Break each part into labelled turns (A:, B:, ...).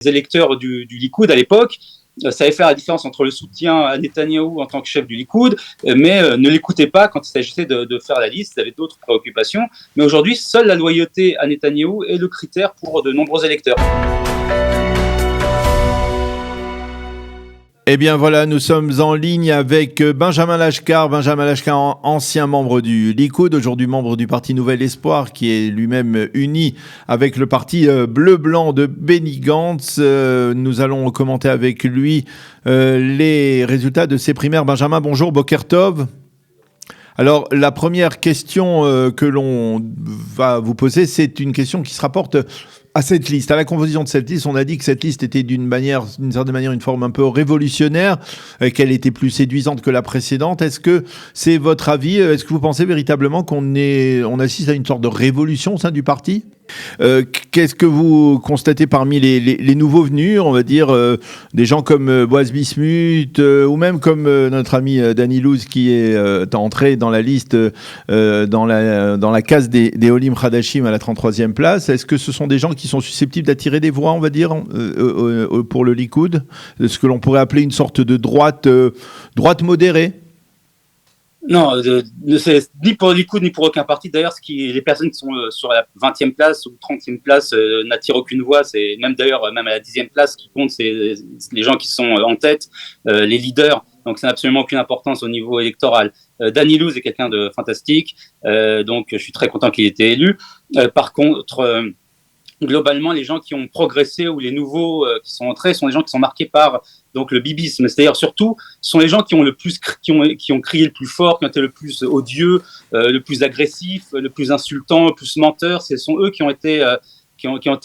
A: électeurs du Likoud à l'époque savaient faire la différence entre le soutien à Netanyahou en tant que chef du Likoud, mais ne l'écoutaient pas quand il s'agissait de faire la liste, ils avaient d'autres préoccupations. Mais aujourd'hui, seule la loyauté à Netanyahou est le critère pour de nombreux électeurs.
B: Eh bien voilà, nous sommes en ligne avec Benjamin Lashkar. Benjamin Lashkar, ancien membre du Likoud, aujourd'hui membre du parti Nouvel Espoir, qui est lui-même uni avec le parti bleu-blanc de Benny Gantz. Nous allons commenter avec lui les résultats de ces primaires. Benjamin, bonjour, Boker Tov. Alors, la première question que l'on va vous poser, c'est une question qui se rapporte à cette liste, à la composition de cette liste. On a dit que cette liste était d'une certaine manière, une forme un peu révolutionnaire, qu'elle était plus séduisante que la précédente. Est-ce que c'est votre avis? Est-ce que vous pensez véritablement on assiste à une sorte de révolution au sein du parti? Qu'est-ce que vous constatez parmi les nouveaux venus, on va dire, des gens comme Boaz Bismuth, ou même comme notre ami Danny Louz qui est entré dans la liste, dans la case des Olim Hadashim à la 33e place? Est-ce que ce sont des gens qui sont susceptibles d'attirer des voix, on va dire, pour le Likoud, ce que l'on pourrait appeler une sorte de droite modérée?
A: Non, c'est ni pour le Likoud ni pour aucun parti. D'ailleurs, les personnes qui sont sur la 20e place ou 30e place n'attirent aucune voix. C'est même d'ailleurs, même à la 10e place, ce qui compte, c'est les gens qui sont en tête, les leaders. Donc, ça n'a absolument aucune importance au niveau électoral. Danny Louz est quelqu'un de fantastique, donc je suis très content qu'il ait été élu. Par contre, globalement, les gens qui ont progressé ou les nouveaux qui sont entrés sont les gens qui sont marqués par donc le bibisme, c'est-à-dire surtout sont les gens qui ont crié le plus fort, qui ont été le plus odieux, le plus agressif, le plus insultant, le plus menteur. Ce sont eux qui ont été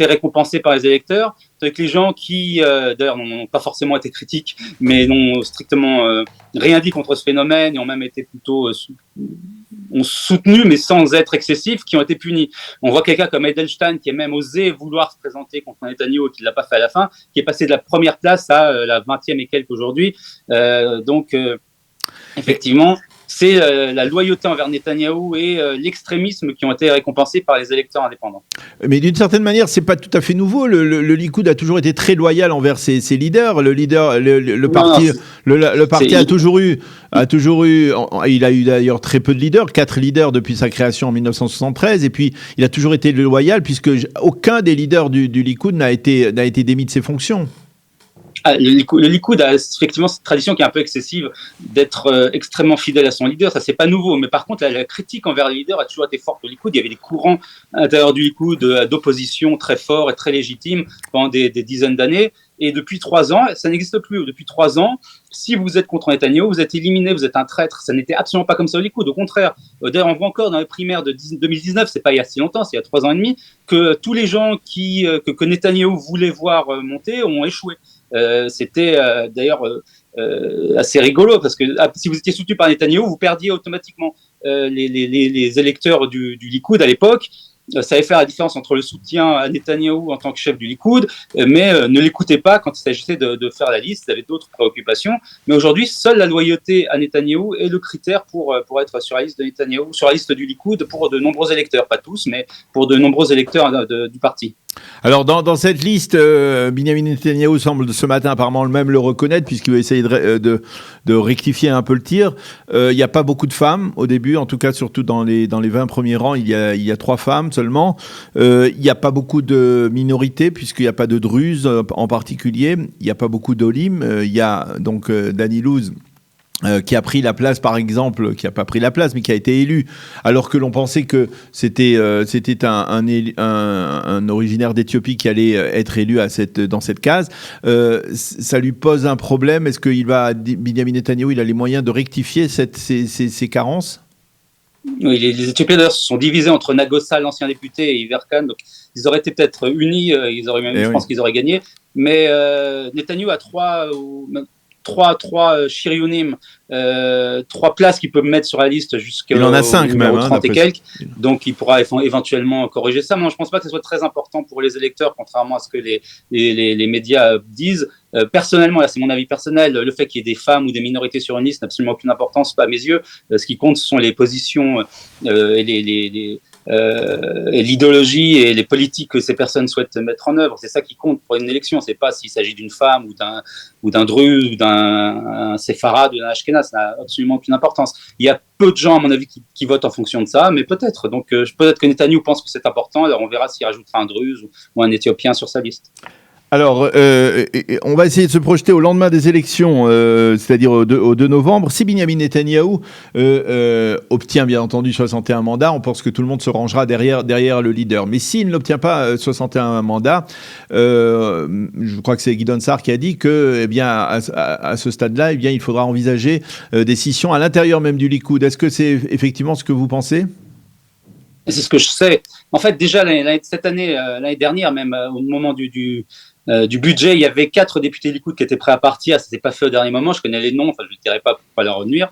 A: récompensés par les électeurs. Avec les gens qui, d'ailleurs, n'ont pas forcément été critiques, mais n'ont strictement rien dit contre ce phénomène et ont même été plutôt ont soutenu, mais sans être excessifs, qui ont été punis. On voit quelqu'un comme Edelstein qui a même osé vouloir se présenter contre Netanyahou et qui ne l'a pas fait à la fin, qui est passé de la première place à la 20e et quelques aujourd'hui. Effectivement, c'est la loyauté envers Netanyahou et l'extrémisme qui ont été récompensés par les électeurs indépendants.
B: Mais d'une certaine manière, c'est pas tout à fait nouveau. Le Likoud a toujours été très loyal envers ses leaders. Le parti a toujours eu. Il a eu d'ailleurs très peu de leaders, 4 leaders depuis sa création en 1973, et puis il a toujours été loyal puisque aucun des leaders du Likoud n'a été démis de ses fonctions.
A: Le Likoud a effectivement cette tradition qui est un peu excessive d'être extrêmement fidèle à son leader. Ça, c'est pas nouveau. Mais par contre, la critique envers les leaders a toujours été forte au Likoud. Il y avait des courants à l'intérieur du Likoud d'opposition très forts et très légitimes pendant des dizaines d'années. Et depuis 3 ans, ça n'existe plus. Depuis 3 ans, si vous êtes contre Netanyahou, vous êtes éliminé, vous êtes un traître. Ça n'était absolument pas comme ça au Likoud. Au contraire, d'ailleurs, on voit encore dans les primaires de 2019, c'est pas il y a si longtemps, c'est il y a 3 ans et demi, que tous les gens que Netanyahou voulait voir monter ont échoué. C'était d'ailleurs assez rigolo parce que si vous étiez soutenu par Netanyahou, vous perdiez automatiquement. Les électeurs du Likoud à l'époque savaient faire la différence entre le soutien à Netanyahou en tant que chef du Likoud, mais ne l'écoutaient pas quand il s'agissait de faire la liste, ils avaient d'autres préoccupations. Mais aujourd'hui, seule la loyauté à Netanyahou est le critère pour être sur la liste de Netanyahou, sur la liste du Likoud pour de nombreux électeurs, pas tous, mais pour de nombreux électeurs du parti.
B: Alors, dans cette liste, Benyamin Netanyahou semble ce matin apparemment même le reconnaître, puisqu'il va essayer de rectifier un peu le tir. Il n'y a pas beaucoup de femmes au début, en tout cas, surtout dans les 20 premiers rangs, il y a 3 femmes seulement. Il n'y a pas beaucoup de minorités, puisqu'il n'y a pas de Druzes en particulier. Il n'y a pas beaucoup d'Olim. Il y a donc Danny Louz, qui a pris la place, par exemple, qui n'a pas pris la place, mais qui a été élu, alors que l'on pensait que c'était un originaire d'Éthiopie qui allait être élu dans cette case. Ça lui pose un problème. Est-ce que Benyamin Netanyahou, il a les moyens de rectifier ces carences?
A: Oui, les Éthiopiens d'ailleurs se sont divisés entre Nagosa, l'ancien député, et Iverkan. Donc, ils auraient été peut-être unis, je pense qu'ils auraient gagné. Mais Netanyahou a trois Shirionim 3 places qu'il peut mettre sur la liste jusqu'au
B: il en a 5 même,
A: 30 et quelques. Donc, il pourra éventuellement corriger ça. Mais je ne pense pas que ce soit très important pour les électeurs, contrairement à ce que les médias disent. Personnellement, là, c'est mon avis personnel, le fait qu'il y ait des femmes ou des minorités sur une liste n'a absolument aucune importance, pas à mes yeux. Ce qui compte, ce sont les positions et l'idéologie et les politiques que ces personnes souhaitent mettre en œuvre. C'est ça qui compte pour une élection. C'est pas s'il s'agit d'une femme ou d'un druze ou d'un séfarade ou d'un ashkénaze. Ça n'a absolument aucune importance. Il y a peu de gens, à mon avis, qui votent en fonction de ça, mais peut-être. Donc, peut-être que Netanyahou pense que c'est important. Alors, on verra s'il rajoutera un druze ou un Éthiopien sur sa liste.
B: Alors, on va essayer de se projeter au lendemain des élections, c'est-à-dire au 2 novembre. Si Benyamin Netanyahou obtient bien entendu 61 mandats, on pense que tout le monde se rangera derrière le leader. Mais s'il n'obtient pas 61 mandats, je crois que c'est Gideon Sa'ar qui a dit que, eh bien, à ce stade-là, eh bien, il faudra envisager des scissions à l'intérieur même du Likoud. Est-ce que c'est effectivement ce que vous pensez ?
A: C'est ce que je sais. En fait, déjà, cette année, l'année dernière, même au moment du budget, il y avait 4 députés Likoud qui étaient prêts à partir. Ça s'est pas fait au dernier moment. Je connais les noms. Enfin, je ne dirai pas pour pas leur renuire.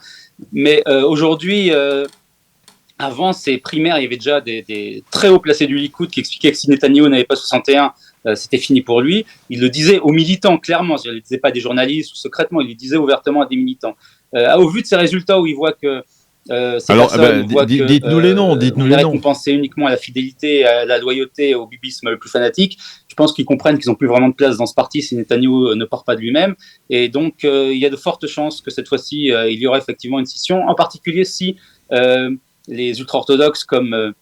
A: Mais aujourd'hui, avant ces primaires, il y avait déjà des très hauts placés du Likoud qui expliquaient que si Netanyahou n'avait pas 61, c'était fini pour lui. Il le disait aux militants, clairement. Il ne le disait pas à des journalistes ou secrètement. Il le disait ouvertement à des militants. Au vu de ces résultats où il voit que
B: alors, dites-nous les noms.
A: On est récompensé uniquement à la fidélité, à la loyauté, au bibisme le plus fanatique. Je pense qu'ils comprennent qu'ils n'ont plus vraiment de place dans ce parti si Netanyahou ne part pas de lui-même. Et donc, il y a de fortes chances que cette fois-ci, il y aura effectivement une scission, en particulier si les ultra-orthodoxes comme...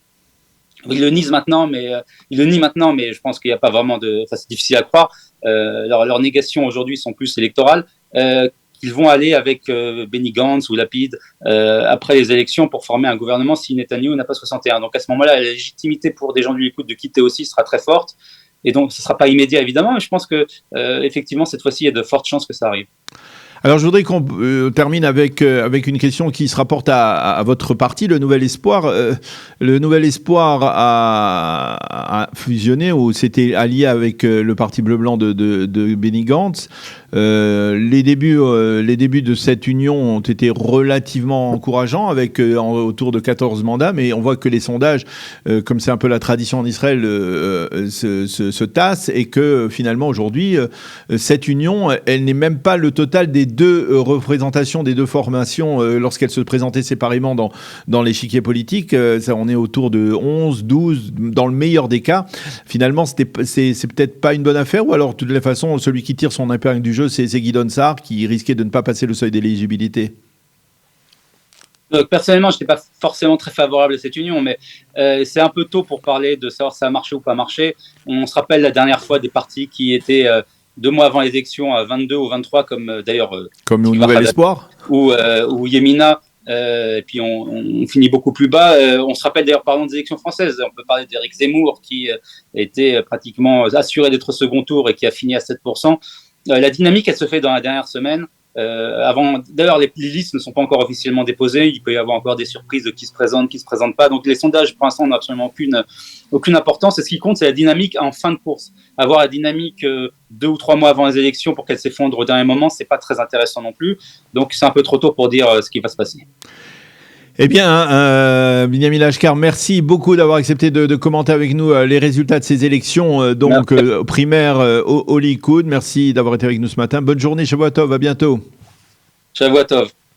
A: ils le nient maintenant, mais je pense qu'il n'y a pas vraiment de... Enfin, c'est difficile à croire. Leurs négations aujourd'hui sont plus électorales. Ils vont aller avec Benny Gantz ou Lapid après les élections pour former un gouvernement si Netanyahou n'a pas 61. Donc à ce moment-là, la légitimité pour des gens du Likoud de quitter aussi sera très forte. Et donc ce ne sera pas immédiat évidemment, mais je pense que effectivement cette fois-ci, il y a de fortes chances que ça arrive.
B: Alors, je voudrais qu'on termine avec une question qui se rapporte à votre parti, le Nouvel Espoir. Le Nouvel Espoir a fusionné ou s'était allié avec le parti bleu-blanc de Benny Gantz. Les débuts de cette union ont été relativement encourageants, avec autour de 14 mandats, mais on voit que les sondages, comme c'est un peu la tradition en Israël, se tassent, et que finalement aujourd'hui, cette union, elle n'est même pas le total des 2 représentations des 2 formations lorsqu'elles se présentaient séparément dans l'échiquier politique. On est autour de 11, 12, dans le meilleur des cas. Finalement, c'est peut-être pas une bonne affaire, ou alors de toute façon, celui qui tire son épingle du jeu, c'est Gideon Sa'ar qui risquait de ne pas passer le seuil d'éligibilité.
A: Donc, personnellement, je n'étais pas forcément très favorable à cette union, mais c'est un peu tôt pour parler de savoir si ça a marché ou pas marché. On se rappelle la dernière fois des partis qui étaient 2 mois avant l'élection à 22 ou 23, comme d'ailleurs...
B: comme au Nouvel Espoir
A: ou Yemina, et puis on finit beaucoup plus bas. On se rappelle d'ailleurs, parlant des élections françaises, on peut parler d'Éric Zemmour qui était pratiquement assuré d'être au second tour et qui a fini à 7%. La dynamique, elle se fait dans la dernière semaine. D'ailleurs, les listes ne sont pas encore officiellement déposées. Il peut y avoir encore des surprises de qui se présente, qui se présente pas. Donc les sondages, pour l'instant, n'ont absolument aucune importance. Et ce qui compte, c'est la dynamique en fin de course. Avoir la dynamique 2 ou 3 mois avant les élections pour qu'elle s'effondre au dernier moment, c'est pas très intéressant non plus. Donc c'est un peu trop tôt pour dire ce qui va se passer.
B: Eh bien, Benyamin Lashkar, merci beaucoup d'avoir accepté de commenter avec nous les résultats de ces élections primaires au Likoud. Merci d'avoir été avec nous ce matin. Bonne journée, Shavua Tov, à bientôt.
A: Shavua Tov.